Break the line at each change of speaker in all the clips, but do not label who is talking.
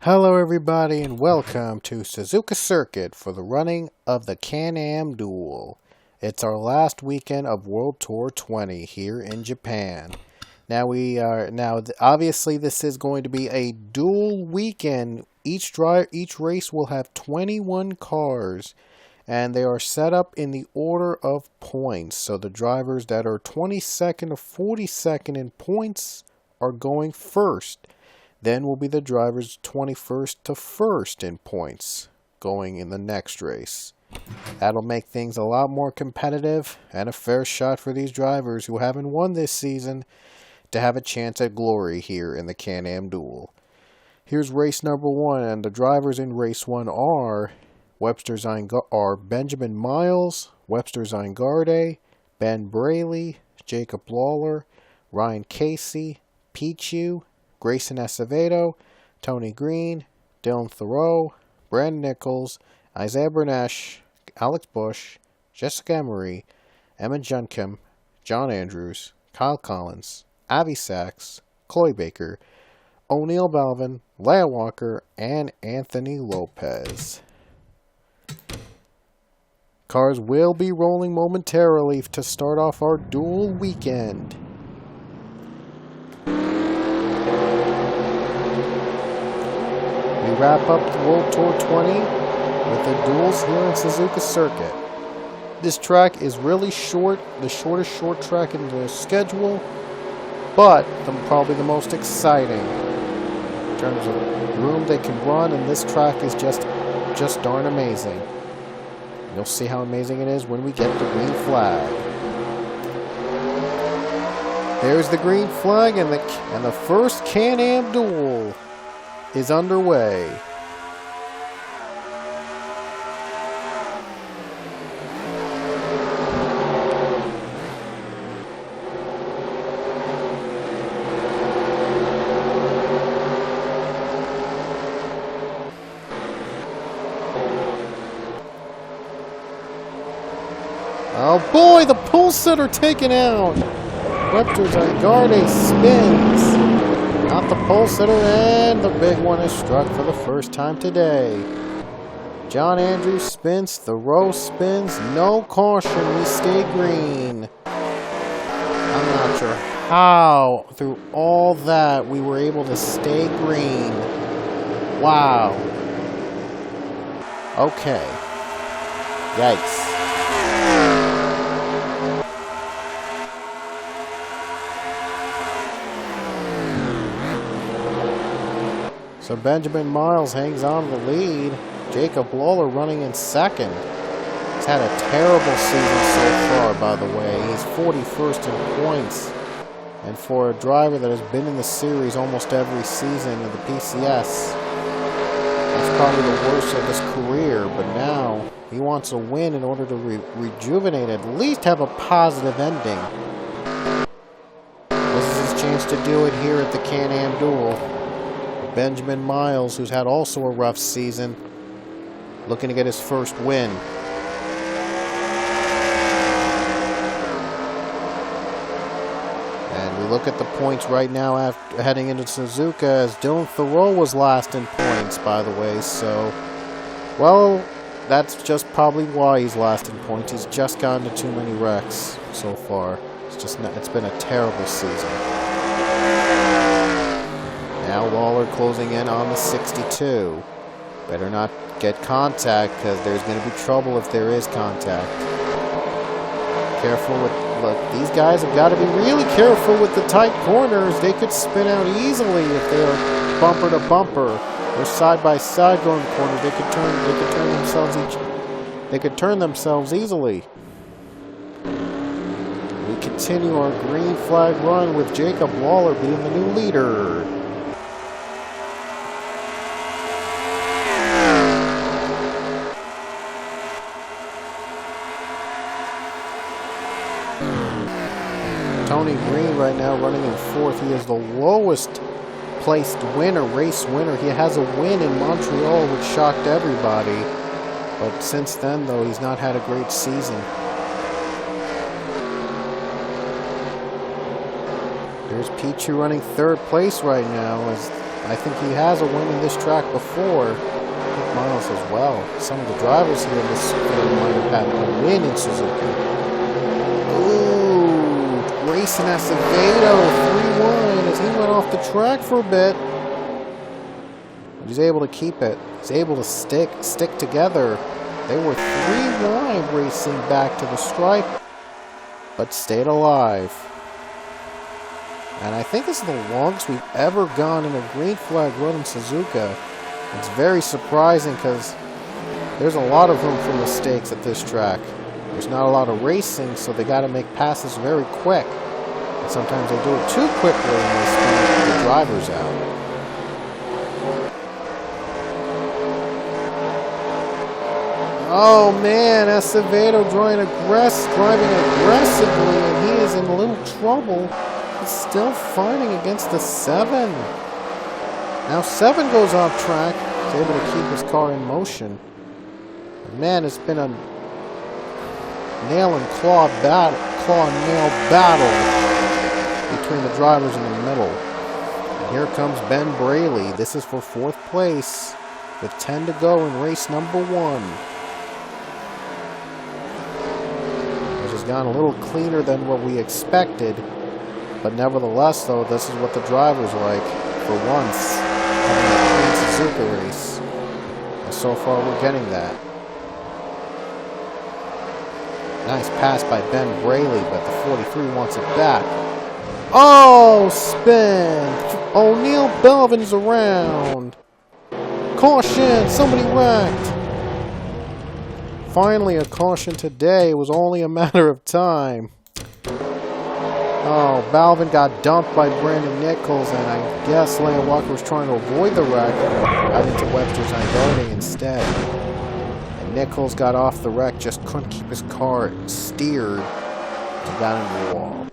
Hello everybody and welcome to Suzuka Circuit for the running of the Can-Am Duel. It's our last weekend of World Tour 20 here in Japan. Obviously this is going to be a dual weekend. Each race will have 21 cars and they are set up in the order of points. So the drivers that are 22nd to 42nd in points are going first. Then will be the drivers 21st to 1st in points going in the next race. That'll make things a lot more competitive and a fair shot for these drivers who haven't won this season to have a chance at glory here in the Can-Am Duel. Here's race number 1, and the drivers in race 1 are Benjamin Miles, Webster Zingarde, Ben Braley, Jacob Lawler, Ryan Casey, Pichu, Grayson Acevedo, Tony Green, Dylan Thoreau, Brandon Nichols, Isaiah Bernesh, Alex Bush, Jessica Emery, Emma Junkim, John Andrews, Kyle Collins, Avi Sachs, Chloe Baker, O'Neill Balvin, Leah Walker, and Anthony Lopez. Cars will be rolling momentarily to start off our dual weekend. We wrap up the World Tour 20 with the duels here in Suzuka Circuit. This track is really short, the shortest short track in the schedule, but probably the most exciting in terms of room they can run, and this track is just darn amazing. You'll see how amazing it is when we get the green flag. There's the green flag, and the first Can-Am Duel is underway. Oh boy, the pull sitter taken out. Webster Zingarde spins. Not the pole sitter, and the big one is struck for the first time today. John Andrews spins, Thoreau spins, no caution, we stay green. I'm not sure how, through all that, we were able to stay green. Wow. Okay. Yikes. So Benjamin Miles hangs on to the lead. Jacob Lawler running in second. He's had a terrible season so far, by the way. He's 41st in points. And for a driver that has been in the series almost every season of the PCS, that's probably the worst of his career. But now he wants a win in order to rejuvenate, at least have a positive ending. This is his chance to do it here at the Can-Am Duel. Benjamin Miles, who's had also a rough season, looking to get his first win. And we look at the points right now after heading into Suzuka, as Dylan Thoreau was last in points, by the way. So, well, that's just probably why he's last in points. He's just gotten to too many wrecks so far. It's been a terrible season. Now Lawler closing in on the 62. Better not get contact, because there's going to be trouble if there is contact. Careful with, look, these guys have got to be really careful with the tight corners. They could spin out easily if they are bumper to bumper. They're side by side going the corner. They could turn themselves easily. We continue our green flag run with Jacob Lawler being the new leader. Tony Green right now running in fourth. He is the lowest placed race winner. He has a win in Montreal, which shocked everybody. But since then, though, he's not had a great season. There's Pichu running third place right now, as I think he has a win in this track before. I think Miles as well. Some of the drivers here in this field might have had a win in Suzuka. Ooh, racing Acevedo 3-1 as he went off the track for a bit. He's able to keep it. He's able to stick together. They were 3 wide racing back to the stripe, but stayed alive. And I think this is the longest we've ever gone in a green flag run in Suzuka. It's very surprising because there's a lot of room for mistakes at this track. There's not a lot of racing, so they got to make passes very quick. And sometimes they do it too quickly and they spin the drivers out. Oh man, Acevedo driving aggressively, and he is in a little trouble. He's still fighting against the 7. Now 7 goes off track. He's able to keep his car in motion. And man, it's been a nail and nail battle between the drivers in the middle. And here comes Ben Braley. This is for 4th place with 10 to go in race number 1. Gone a little cleaner than what we expected, but nevertheless though, this is what the drivers like for once, having a clean Suzuka race, and so far we're getting that. Nice pass by Ben Braley, but the 43 wants it back. Oh, spin! O'Neal Belvin's around. Caution, somebody wrecked. Finally, a caution today. It was only a matter of time. Oh, Balvin got dumped by Brandon Nichols, and I guess Leia Walker was trying to avoid the wreck and got into Webster's unguarding instead. And Nichols got off the wreck, just couldn't keep his car steered and got into the wall.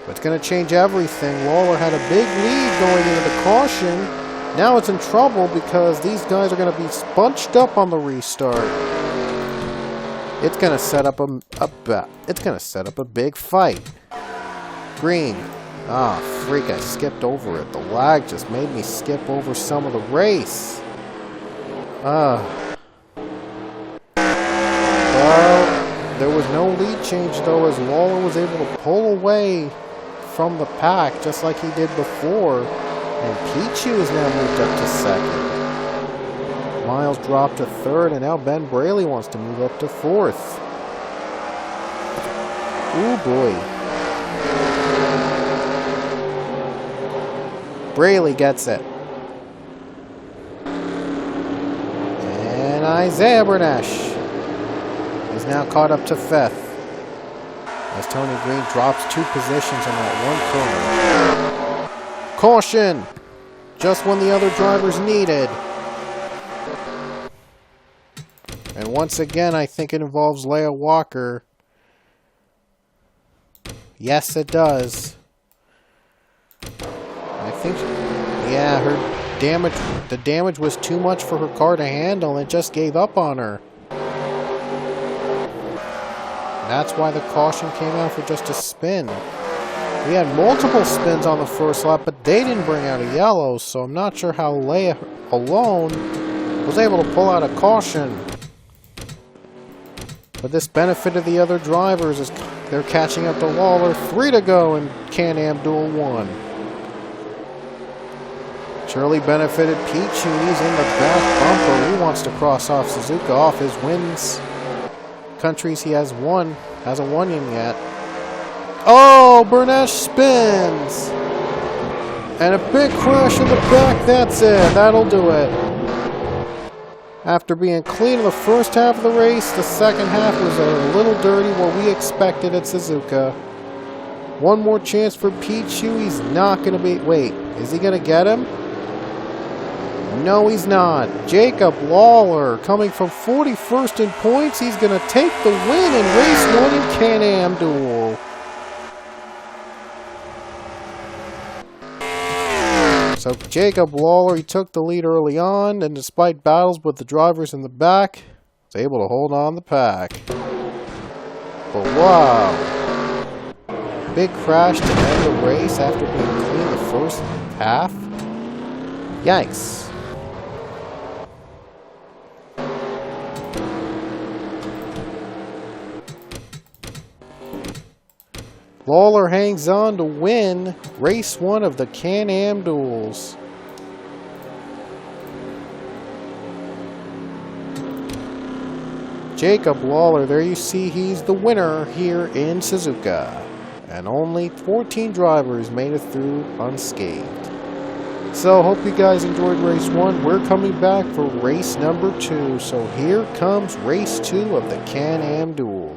But it's going to change everything. Lawler had a big lead going into the caution. Now it's in trouble because these guys are going to be bunched up on the restart. It's gonna set up a big fight. Green. Ah, freak, I skipped over it. The lag just made me skip over some of the race. Well, there was no lead change though, as Lawler was able to pull away from the pack just like he did before. And Pichu is now moved up to 2nd. Miles dropped to 3rd, and now Ben Braley wants to move up to 4th. Ooh boy. Braley gets it. And Isaiah Bernesh is now caught up to 5th. As Tony Green drops 2 positions on that one corner. Caution! Just when the other drivers needed. And once again, I think it involves Leia Walker. Yes, it does. I think, yeah, the damage was too much for her car to handle and it just gave up on her. That's why the caution came out for just a spin. We had multiple spins on the first lap, but they didn't bring out a yellow, so I'm not sure how Leia alone was able to pull out a caution. But this benefited the other drivers as they're catching up to Lawler. 3 to go in Can-Am Duel 1. Surely benefited Peach, and he's in the back bumper. He wants to cross off Suzuka off his wins. Countries he hasn't won in yet. Oh, Bernesh spins! And a big crash in the back, that's it. That'll do it. After being clean in the first half of the race, the second half was a little dirty, what we expected at Suzuka. One more chance for Pichu. He's not going to be... Wait, is he going to get him? No, he's not. Jacob Lawler coming from 41st in points. He's going to take the win in race 1 in Can-Am Duel. So Jacob Lawler, he took the lead early on, and despite battles with the drivers in the back, was able to hold on the pack. But wow, big crash to end the race after being clean the first half. Yikes. Lawler hangs on to win race 1 of the Can-Am duels. Jacob Lawler, there you see he's the winner here in Suzuka. And only 14 drivers made it through unscathed. So, hope you guys enjoyed race 1. We're coming back for race number 2. So here comes race 2 of the Can-Am duel.